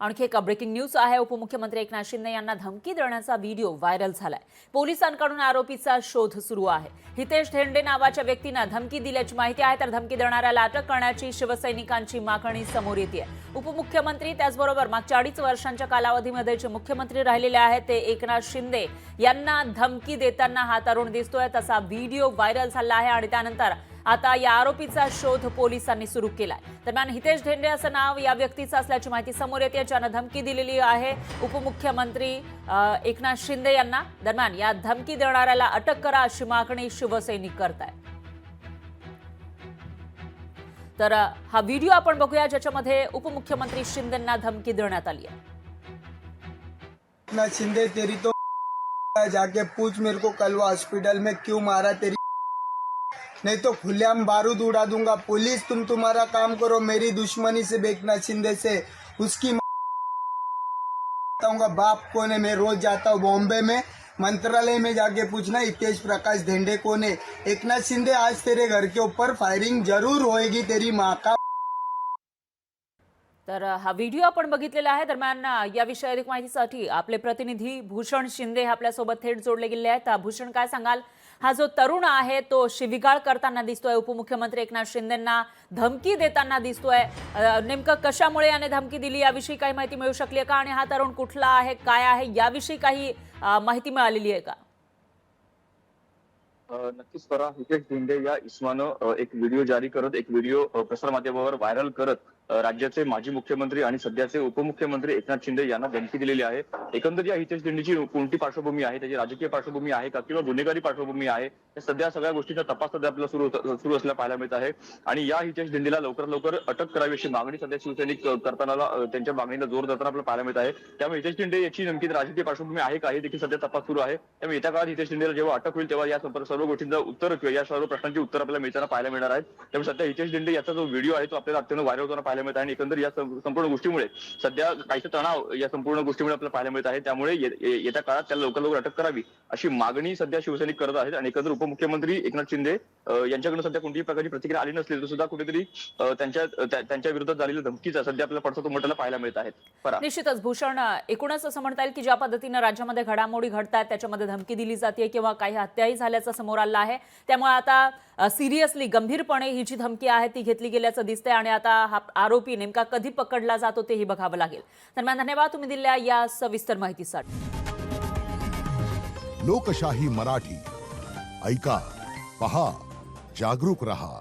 आणखी एक breaking news आहे। उपमुख्यमंत्री एकनाथ शिंदे यांना धमकी देण्याचा व्हिडिओ व्हायरल झालाय। पोलिसांकडून आरोपीचा शोध सुरू आहे। हितेश धेंडे नावाच्या व्यक्तीने धमकी दिल्याची माहिती आहे, तर धमकी देणाऱ्याला अटक करण्याची शिवसैनिकांची मागणी समोर येते। उपमुख्यमंत्री त्याचबरोबर मागच्या 2.5 वर्षांच्या कालावधीमध्ये जे मुख्यमंत्री राहिलेले आहेत ते एकनाथ शिंदे यांना धमकी देताना हा तरुण दिसतोय, तसा व्हिडिओ व्हायरल झाला आहे आणि त्यानंतर आता या आरोपीचा शोध पोलिसांनी सुरू केलाय। दरम्यान हितेश धेंडे असं नाव या व्यक्तीचं असल्याची माहिती समोर येते, ज्यानं धमकी दिलेली आहे उपमुख्यमंत्री एकनाथ शिंदे यांना। दरम्यान या धमकी देणाऱ्याला अटक करा अशी मागणी शिवसैनिक करतायत। तर हा व्हिडिओ आपण बघूया, ज्याच्यामध्ये उपमुख्यमंत्री शिंदेंना धमकी देण्यात आली आहे। एकनाथ शिंदे तेरी तो जाके पूछ मेरे को कल वो हॉस्पिटल में क्यों मारा, तेरी नहीं तो खुलेआम बारूद उड़ा दूंगा। पुलिस तुम तुम्हारा काम करो, मेरी दुश्मनी से एकनाथ शिंदे से उसकी बताऊंगा बाप कौन है। मैं रोज जाता हूँ बॉम्बे में, मंत्रालय में जाके पूछना हितेश प्रकाश धेंडे कौन है। एकनाथ शिंदे आज तेरे घर के ऊपर फायरिंग जरूर होएगी, तेरी माँ का। तर हा व्हिडिओ आपण बघितलेला आहे। दरम्यान याविषयी अधिक माहितीसाठी आपले प्रतिनिधी भूषण शिंदे आपल्यासोबत थेट जोडले गेले आहेत। भूषण, काय सांगाल? हा जो तरुण आहे तो शिवीगाळ करताना दिसतोय, उपमुख्यमंत्री एकनाथ शिंदेंना धमकी देताना दिसतोय। नेमकं कशामुळे याने धमकी दिली याविषयी काही माहिती मिळू शकली का? आणि हा तरुण कुठला आहे, काय आहे, याविषयी काही माहिती मिळालेली आहे का? नक्कीच करा। हितेश धेंडे या इसमानं एक व्हिडिओ जारी करत, एक व्हिडिओ प्रसारमाध्यमावर व्हायरल करत राज्याचे माजी मुख्यमंत्री आणि सध्याचे उपमुख्यमंत्री एकनाथ शिंदे यांना धमकी दिलेली आहे। एकंदरीत या हितेश धेंडेची कोणती पार्श्वभूमी आहे, त्याची राजकीय पार्श्वभूमी आहे का किंवा गुन्हेगारी पार्श्वभूमी आहे, या सध्या सगळ्या गोष्टींचा तपास सध्या आपल्याला सुरू असल्याला पाहायला मिळत आहे। आणि या हितेश धेंडेला लवकर अटक करावी अशी मागणी सध्या शिवसैनिक करताना त्यांच्या मागणीला जोर देताना आपल्याला पाहायला मिळत आहे। त्यामुळे हितेश धेंडे याची नेमकी राजकीय पार्श्वभूमी आहे का, हे देखील सध्या तपास सुरू आहे। त्यामुळे येत्या काळात हितेश धेंडेला जेव्हा अटक होईल तेव्हा या सर्व गोष्टींचं उत्तर किंवा या सर्व प्रश्नांची उत्तर आपल्याला मिळताना पाहायला मिळणार आहेत। त्यामुळे सध्या हितेश धेंडे याचा जो व्हिडिओ आहे तो आपल्याला अत्यंत व्हायरल होताना पाहायला मिळत आहे आणि एकंदर या संपूर्ण गोष्टीमुळे सध्या काहीसा तणाव या संपूर्ण गोष्टीमुळे आपल्याला पाहायला मिळत आहे। त्यामुळे येत्या काळात त्याला लवकर अटक करावी अशी मागणी सध्या शिवसैनिक करत आहेत। आणि एकंदर उपमुख्यमंत्री एकनाथ शिंदे यांच्याकडून सध्या कोणतीही प्रकारची प्रतिक्रिया आली नसली तर सुद्धा कुठेतरी त्यांच्या विरोधात झालेल्या धमकीचा सध्या आपल्याला पडसाद उमटताना पाहायला मिळत आहेत। निश्चितच भूषण, एकूणच असं म्हणता येईल की ज्या पद्धतीने राज्यामध्ये घडामोडी घडतात त्याच्यामध्ये धमकी दिली जाते किंवा काही हत्याही झाल्याचं समोर आलं आहे। त्यामुळे आता सिरियसली गंभीरपणे ही जी धमकी आहे ती घेतली गेल्याचं दिसतंय आणि आता हा आरोपी नेमका कधी पकडला जातो तेही बघावं लागेल। दरम्यान धन्यवाद तुम्ही दिलेल्या या सविस्तर माहितीसाठी। लोकशाही मराठी ऐका, पहा, जागरूक रहा।